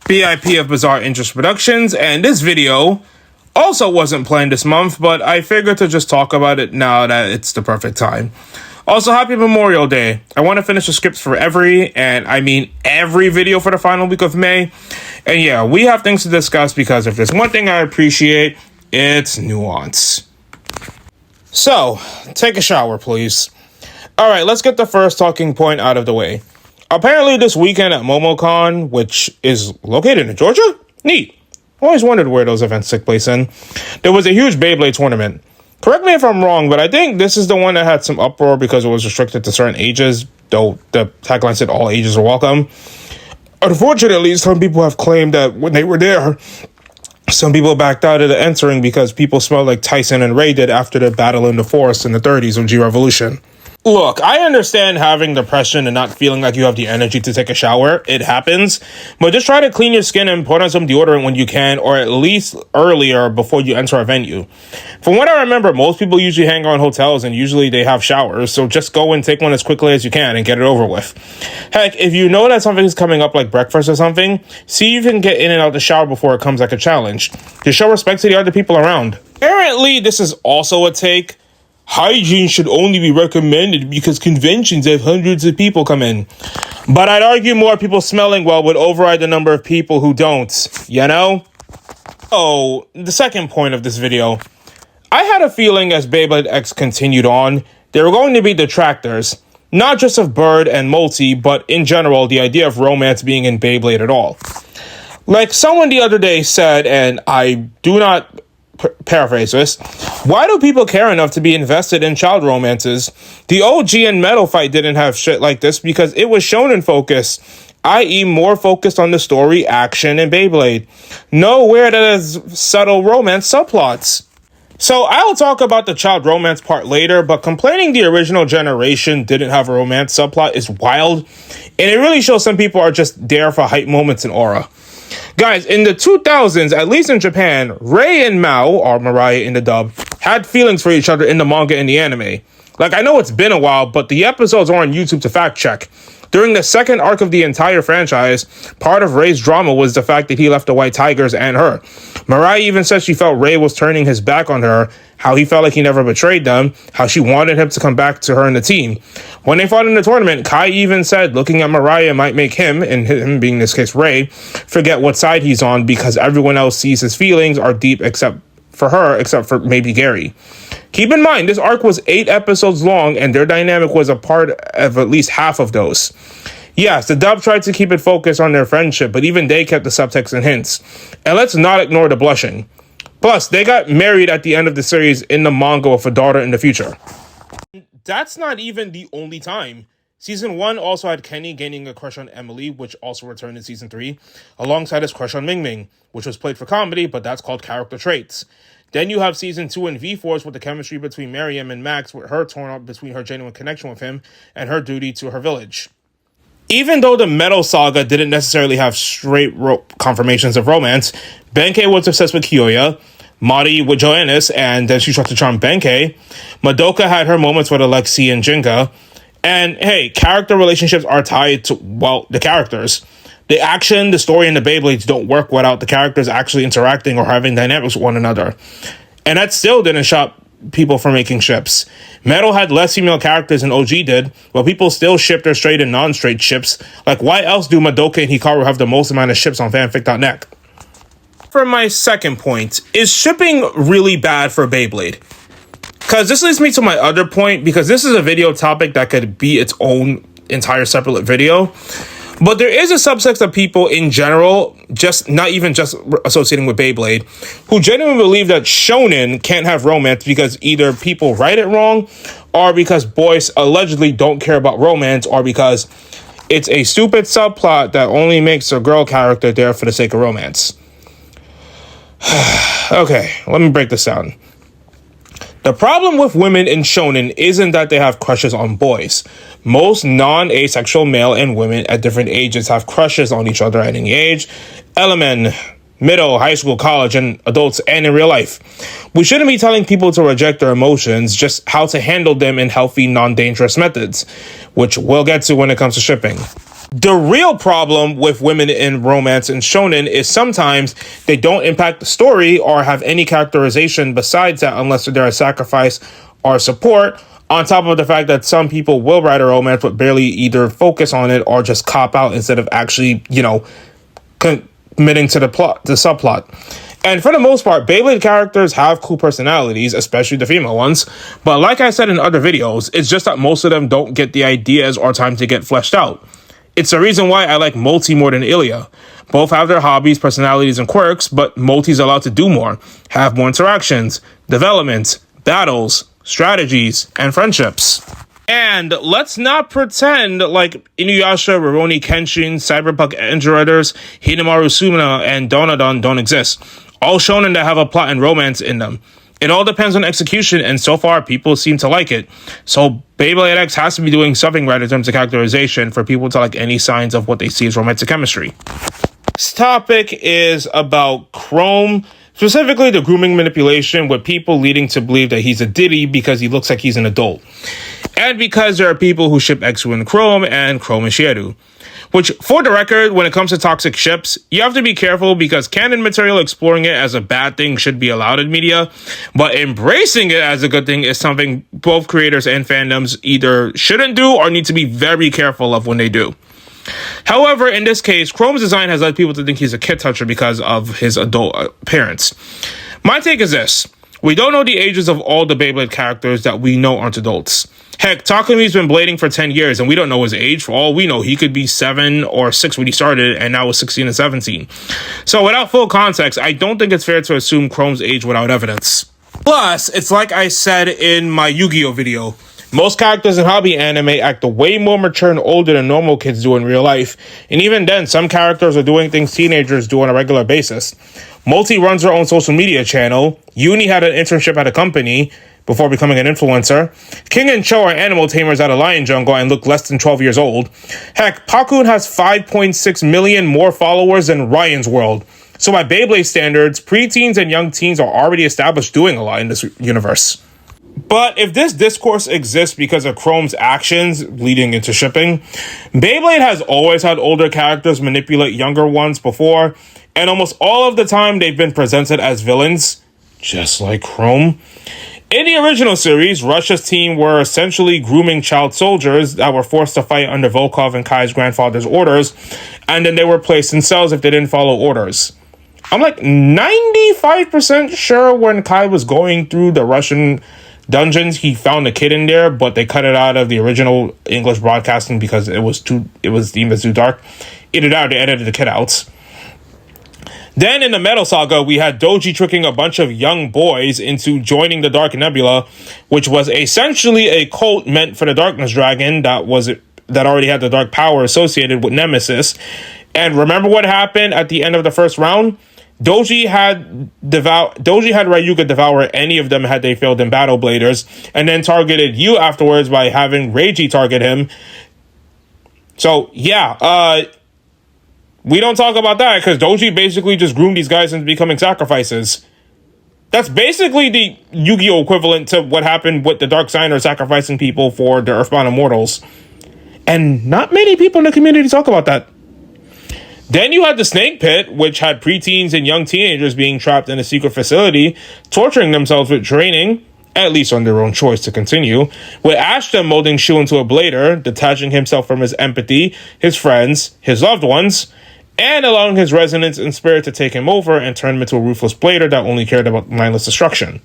BIP of Bizarre Interest Productions, and this video also wasn't planned this month, but I figured to just talk about it now that it's the perfect time. Also, happy Memorial Day. I want to finish the scripts for every video for the final week of May. And yeah, we have things to discuss because if there's one thing I appreciate, it's nuance. So, take a shower, please. Alright, let's get the first talking point out of the way. Apparently this weekend at Momoc Con, which is located in Georgia? Neat. Always wondered where those events took place in. There was a huge Beyblade tournament. Correct me if I'm wrong, but I think this is the one that had some uproar because it was restricted to certain ages, though the tagline said all ages are welcome. Unfortunately, some people have claimed that when they were there, some people backed out of the entering because people smelled like Tyson and Ray did after the battle in the forest in the 30s of G-Revolution. Look, I understand having depression and not feeling like you have the energy to take a shower. It happens. But just try to clean your skin and put on some deodorant when you can, or at least earlier before you enter a venue. From what I remember, most people usually hang around hotels and usually they have showers, so just go and take one as quickly as you can and get it over with. Heck, if you know that something's coming up like breakfast or something, see if you can get in and out the shower before it comes like a challenge. To show respect to the other people around. Apparently, this is also a take. Hygiene should only be recommended because conventions have hundreds of people come in. But I'd argue more people smelling well would override the number of people who don't, you know? Oh, the second point of this video. I had a feeling as Beyblade X continued on, there were going to be detractors. Not just of Bird and Multi, but in general, the idea of romance being in Beyblade at all. Like someone the other day said, and I do not paraphrase this, why do people care enough to be invested in child romances? The OG and Metal fight didn't have shit like this because it was shonen focused, i.e. more focused on the story, action, and Beyblade. Nowhere that has subtle romance subplots. So I'll talk about the child romance part later, but complaining the original generation didn't have a romance subplot is wild, and it really shows some people are just there for hype moments and aura. Guys, in the 2000s, at least in Japan, Rei and Mao, or Mariah in the dub, had feelings for each other in the manga and the anime. Like, I know it's been a while, but the episodes are on YouTube to fact check. During the second arc of the entire franchise, part of Rei's drama was the fact that he left the White Tigers and her. Mariah even said she felt Rei was turning his back on her, how he felt like he never betrayed them, how she wanted him to come back to her in the team. When they fought in the tournament, Kai even said looking at Mariah might make him, and him being in this case Rei, forget what side he's on because everyone else sees his feelings are deep except for maybe Gary. Keep in mind, this arc was 8 episodes long and their dynamic was a part of at least half of those. Yes, the dub tried to keep it focused on their friendship, but even they kept the subtext and hints. And let's not ignore the blushing. Plus, they got married at the end of the series in the manga with a daughter in the future. That's not even the only time. Season 1 also had Kenny gaining a crush on Emily, which also returned in Season 3, alongside his crush on Ming Ming, which was played for comedy, but that's called character traits. Then you have Season 2 and V-Force with the chemistry between Miriam and Max, with her torn up between her genuine connection with him and her duty to her village. Even though the Metal Saga didn't necessarily have straight confirmations of romance, Benkei was obsessed with Kyoya, Mari with Joannis, and then she tried to charm Benkei. Madoka had her moments with Alexi and Jinga. And hey, character relationships are tied to, well, the characters. The action, the story, and the Beyblades don't work without the characters actually interacting or having dynamics with one another. And that still didn't stop people from making ships. Metal had less female characters than OG did, but people still shipped their straight and non-straight ships. Like, why else do Madoka and Hikaru have the most amount of ships on fanfic.net? For my second point, is shipping really bad for Beyblade? Because this leads me to my other point, because this is a video topic that could be its own entire separate video. But there is a subset of people in general, just not even just associating with Beyblade, who genuinely believe that shonen can't have romance because either people write it wrong, or because boys allegedly don't care about romance, or because it's a stupid subplot that only makes a girl character there for the sake of romance. Okay, let me break this down. The problem with women in shonen isn't that they have crushes on boys. Most non-asexual male and women at different ages have crushes on each other at any age, elementary, middle, high school, college, and adults, and in real life. We shouldn't be telling people to reject their emotions, just how to handle them in healthy, non-dangerous methods, which we'll get to when it comes to shipping. The real problem with women in romance and shonen is sometimes they don't impact the story or have any characterization besides that unless they're a sacrifice or support, on top of the fact that some people will write a romance but barely either focus on it or just cop out instead of actually, committing to the subplot. And for the most part, Beyblade characters have cool personalities, especially the female ones. But like I said in other videos, it's just that most of them don't get the ideas or time to get fleshed out. It's the reason why I like Multi more than Ilya. Both have their hobbies, personalities, and quirks, but Multi's allowed to do more, have more interactions, development, battles, strategies, and friendships. And let's not pretend like Inuyasha, Rurouni Kenshin, Cyberpunk Engine Riders, Hinamaru Sumina, and Donadon don't exist. All shonen that have a plot and romance in them. It all depends on execution, and so far, people seem to like it. So, Beyblade X has to be doing something right in terms of characterization for people to like any signs of what they see as romantic chemistry. This topic is about Khrome, specifically the grooming manipulation with people leading to believe that he's a Diddy because he looks like he's an adult. And because there are people who ship X and Khrome and Shieru. Which, for the record, when it comes to toxic ships, you have to be careful because canon material exploring it as a bad thing should be allowed in media, but embracing it as a good thing is something both creators and fandoms either shouldn't do or need to be very careful of when they do. However, in this case, Chrome's design has led people to think he's a kid toucher because of his adult appearance. My take is this. We don't know the ages of all the Beyblade characters that we know aren't adults. Heck, Takumi's been blading for 10 years and we don't know his age. For all we know, he could be 7 or 6 when he started and now is 16 and 17. So without full context, I don't think it's fair to assume Chrome's age without evidence. Plus, it's like I said in my Yu-Gi-Oh video. Most characters in hobby anime act way more mature and older than normal kids do in real life. And even then, some characters are doing things teenagers do on a regular basis. Multi runs her own social media channel. Uni had an internship at a company before becoming an influencer. King and Cho are animal tamers at a lion jungle and look less than 12 years old. Heck, Pakun has 5.6 million more followers than Ryan's World. So by Beyblade standards, preteens and young teens are already established doing a lot in this universe. But if this discourse exists because of Chrome's actions leading into shipping, Beyblade has always had older characters manipulate younger ones before, and almost all of the time they've been presented as villains, just like Khrome. In the original series, Russia's team were essentially grooming child soldiers that were forced to fight under Volkov and Kai's grandfather's orders, and then they were placed in cells if they didn't follow orders. I'm like 95% sure when Kai was going through the Russian dungeons, he found a kid in there, but they cut it out of the original English broadcasting because it was deemed as too dark. Either that or they edited the kid out. Then in the Metal Saga, we had Doji tricking a bunch of young boys into joining the Dark Nebula, which was essentially a cult meant for the Darkness Dragon that already had the dark power associated with Nemesis. And remember what happened at the end of the first round? Doji had Ryuga devour any of them had they failed in Battle Bladers, and then targeted you afterwards by having Reiji target him. So, yeah, we don't talk about that because Doji basically just groomed these guys into becoming sacrifices. That's basically the Yu-Gi-Oh! Equivalent to what happened with the Dark Signer sacrificing people for the Earthbound Immortals. And not many people in the community talk about that. Then you had the Snake Pit, which had preteens and young teenagers being trapped in a secret facility, torturing themselves with training, at least on their own choice to continue, with Ashton molding Shu into a blader, detaching himself from his empathy, his friends, his loved ones, and allowing his resonance and spirit to take him over and turn him into a ruthless blader that only cared about mindless destruction.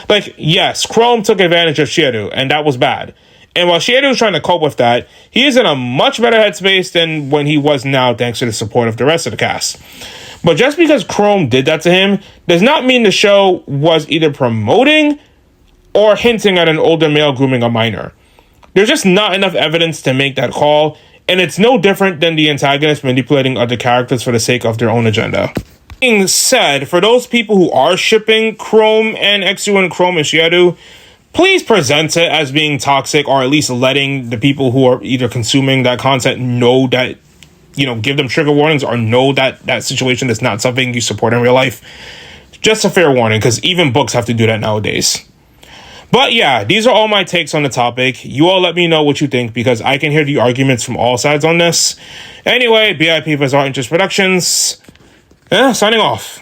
Like, yes, Khrome took advantage of Shieru, and that was bad. And while Shieru is trying to cope with that, he is in a much better headspace than when he was now thanks to the support of the rest of the cast. But just because Khrome did that to him does not mean the show was either promoting or hinting at an older male grooming a minor. There's just not enough evidence to make that call, and it's no different than the antagonist manipulating other characters for the sake of their own agenda. Being said, for those people who are shipping Khrome and Exu and Khrome and Shieru, please present it as being toxic, or at least letting the people who are either consuming that content know that, give them trigger warnings or know that that situation is not something you support in real life. Just a fair warning, because even books have to do that nowadays. But yeah, these are all my takes on the topic. You all let me know what you think because I can hear the arguments from all sides on this. Anyway, BIP for Art Interest Productions. Signing off.